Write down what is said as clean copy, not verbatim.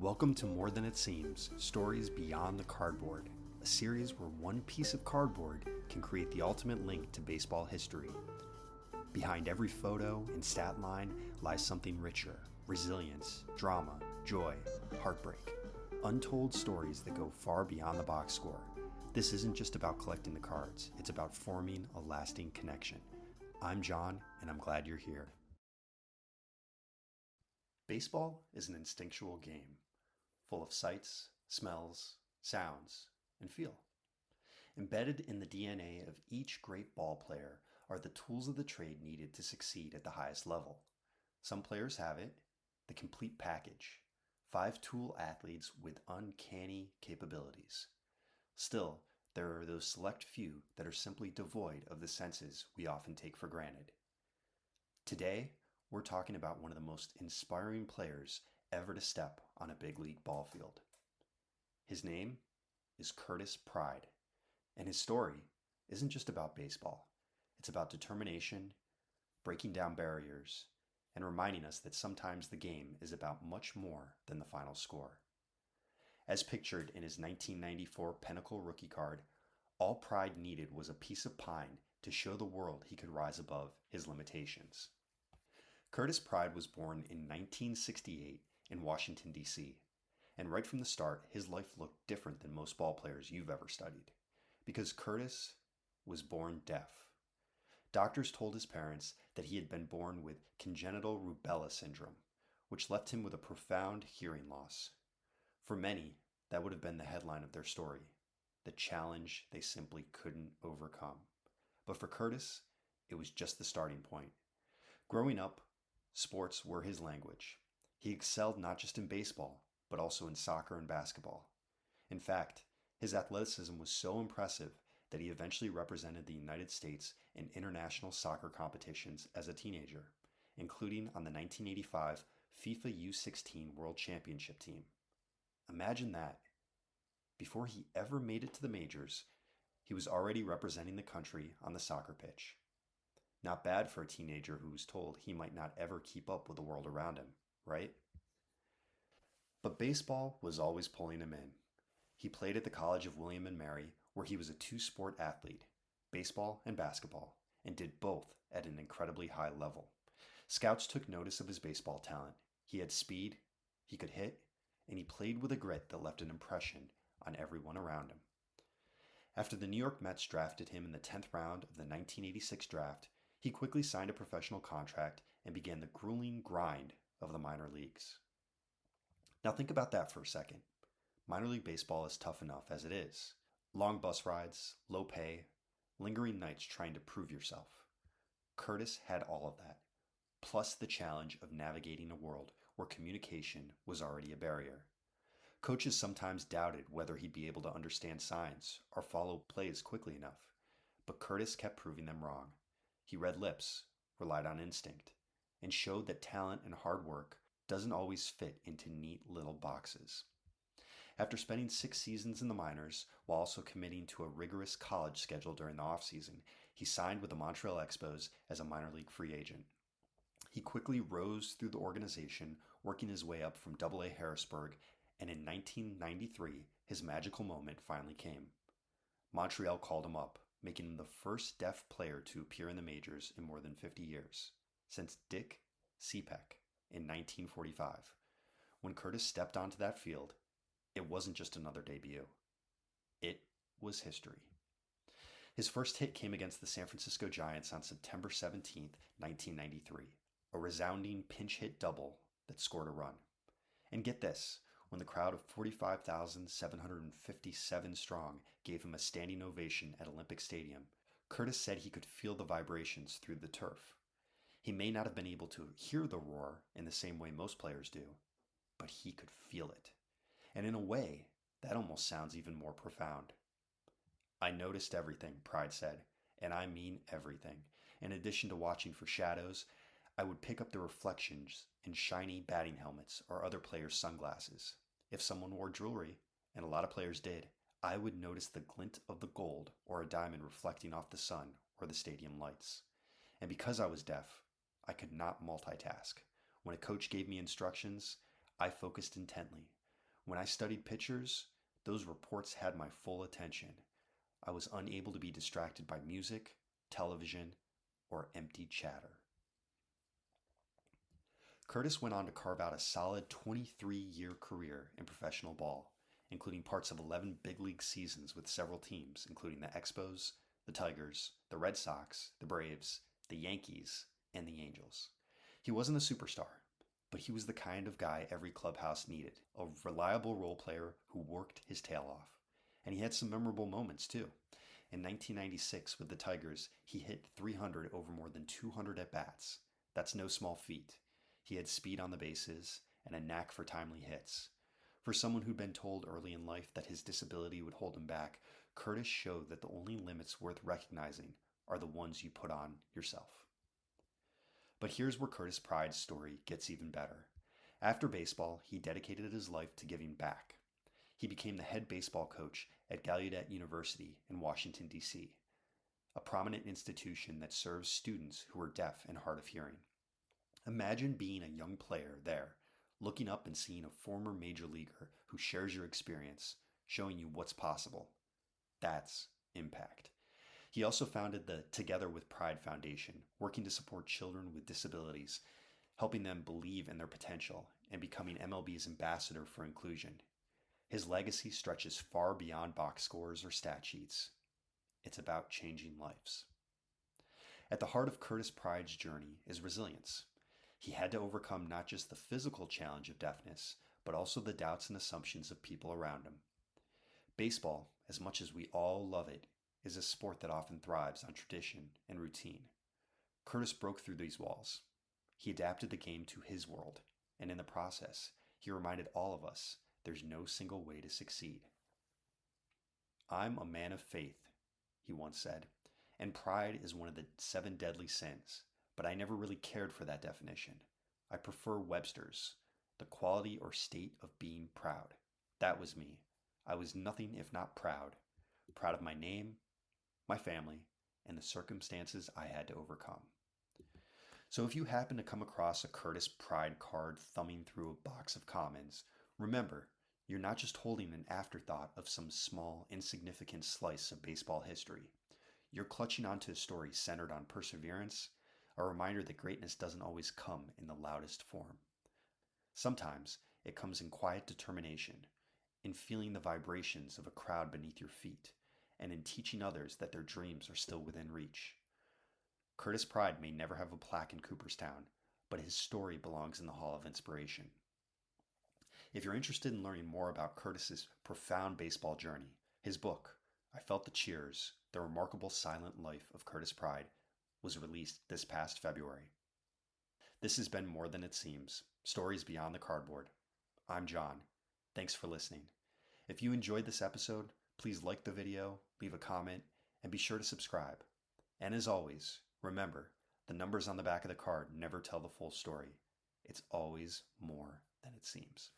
Welcome to More Than It Seems, Stories Beyond the Cardboard, a series where one piece of cardboard can create the ultimate link to baseball history. Behind every photo and stat line lies something richer: resilience, drama, joy, heartbreak. Untold stories that go far beyond the box score. This isn't just about collecting the cards, it's about forming a lasting connection. I'm John, and I'm glad you're here. Baseball is an instinctual game, full of sights, smells, sounds, and feel. Embedded in the DNA of each great ball player are the tools of the trade needed to succeed at the highest level. Some players have it, the complete package, five-tool athletes with uncanny capabilities. Still, there are those select few that are simply devoid of the senses we often take for granted. Today, we're talking about one of the most inspiring players ever to step on a big league ball field. His name is Curtis Pride, and his story isn't just about baseball. It's about determination, breaking down barriers, and reminding us that sometimes the game is about much more than the final score. As pictured in his 1994 Pinnacle rookie card, all Pride needed was a piece of pine to show the world he could rise above his limitations. Curtis Pride was born in 1968 in Washington, D.C., and right from the start, his life looked different than most ball players you've ever studied, because Curtis was born deaf. Doctors told his parents that he had been born with congenital rubella syndrome, which left him with a profound hearing loss. For many, that would have been the headline of their story, the challenge they simply couldn't overcome. But for Curtis, it was just the starting point. Growing up, sports were his language. He excelled not just in baseball, but also in soccer and basketball. In fact, his athleticism was so impressive that he eventually represented the United States in international soccer competitions as a teenager, including on the 1985 FIFA U16 World Championship team. Imagine that. Before he ever made it to the majors, he was already representing the country on the soccer pitch. Not bad for a teenager who was told he might not ever keep up with the world around him, right? But baseball was always pulling him in. He played at the College of William and Mary, where he was a two-sport athlete, baseball and basketball, and did both at an incredibly high level. Scouts took notice of his baseball talent. He had speed, he could hit, and he played with a grit that left an impression on everyone around him. After the New York Mets drafted him in the 10th round of the 1986 draft, he quickly signed a professional contract and began the grueling grind of the minor leagues. Now think about that for a second. Minor league baseball is tough enough as it is. Long bus rides, low pay, lingering nights trying to prove yourself. Curtis had all of that, plus the challenge of navigating a world where communication was already a barrier. Coaches sometimes doubted whether he'd be able to understand signs or follow plays quickly enough, but Curtis kept proving them wrong. He read lips, relied on instinct, and showed that talent and hard work doesn't always fit into neat little boxes. After spending 6 seasons in the minors, while also committing to a rigorous college schedule during the offseason, he signed with the Montreal Expos as a minor league free agent. He quickly rose through the organization, working his way up from AA Harrisburg, and in 1993, his magical moment finally came. Montreal called him up, making him the first deaf player to appear in the majors in more than 50 years, since Dick Cepek in 1945. When Curtis stepped onto that field, it wasn't just another debut. It was history. His first hit came against the San Francisco Giants on September 17, 1993, a resounding pinch hit double that scored a run. And get this, when the crowd of 45,757 strong gave him a standing ovation at Olympic Stadium, Curtis said he could feel the vibrations through the turf. He may not have been able to hear the roar in the same way most players do, but he could feel it. And in a way, that almost sounds even more profound. I noticed everything, Pride said, and I mean everything. In addition to watching for shadows, I would pick up the reflections in shiny batting helmets or other players' sunglasses. If someone wore jewelry, and a lot of players did, I would notice the glint of the gold or a diamond reflecting off the sun or the stadium lights. And because I was deaf, I could not multitask. When a coach gave me instructions, I focused intently, When I studied pitchers, those reports had my full attention. I was unable to be distracted by music, television, or empty chatter. Curtis went on to carve out a solid 23-year career in professional ball, including parts of 11 big league seasons with several teams, including the Expos, the Tigers, the Red Sox, the Braves, the Yankees, and the Angels. He wasn't a superstar, but he was the kind of guy every clubhouse needed, a reliable role player who worked his tail off. And he had some memorable moments too. In 1996 with the Tigers, he hit 300 over more than 200 at-bats. That's no small feat. He had speed on the bases and a knack for timely hits. For someone who'd been told early in life that his disability would hold him back, Curtis showed that the only limits worth recognizing are the ones you put on yourself. But here's where Curtis Pryde's story gets even better. After baseball, he dedicated his life to giving back. He became the head baseball coach at Gallaudet University in Washington, D.C., a prominent institution that serves students who are deaf and hard of hearing. Imagine being a young player there, looking up and seeing a former major leaguer who shares your experience, showing you what's possible. That's impact. He also founded the Together with Pride Foundation, working to support children with disabilities, helping them believe in their potential, and becoming MLB's ambassador for inclusion. His legacy stretches far beyond box scores or stat sheets. It's about changing lives. At the heart of Curtis Pryde's journey is resilience. He had to overcome not just the physical challenge of deafness, but also the doubts and assumptions of people around him. Baseball, as much as we all love it, is a sport that often thrives on tradition and routine. Curtis broke through these walls. He adapted the game to his world, and in the process, he reminded all of us there's no single way to succeed. "I'm a man of faith," he once said, "and pride is one of the 7 deadly sins, but I never really cared for that definition. I prefer Webster's, the quality or state of being proud. That was me. I was nothing if not proud. Proud of my name, my family, and the circumstances I had to overcome." So if you happen to come across a Curtis Pryde card thumbing through a box of commons, remember, you're not just holding an afterthought of some small, insignificant slice of baseball history. You're clutching onto a story centered on perseverance, a reminder that greatness doesn't always come in the loudest form. Sometimes it comes in quiet determination, in feeling the vibrations of a crowd beneath your feet, and in teaching others that their dreams are still within reach. Curtis Pryde may never have a plaque in Cooperstown, but his story belongs in the Hall of Inspiration. If you're interested in learning more about Curtis's profound baseball journey, his book, I Felt the Cheers, The Remarkable Silent Life of Curtis Pryde, was released this past February. This has been More Than It Seems, Stories Beyond the Cardboard. I'm John. Thanks for listening. If you enjoyed this episode, please like the video, leave a comment, and be sure to subscribe. And as always, remember, the numbers on the back of the card never tell the full story. It's always more than it seems.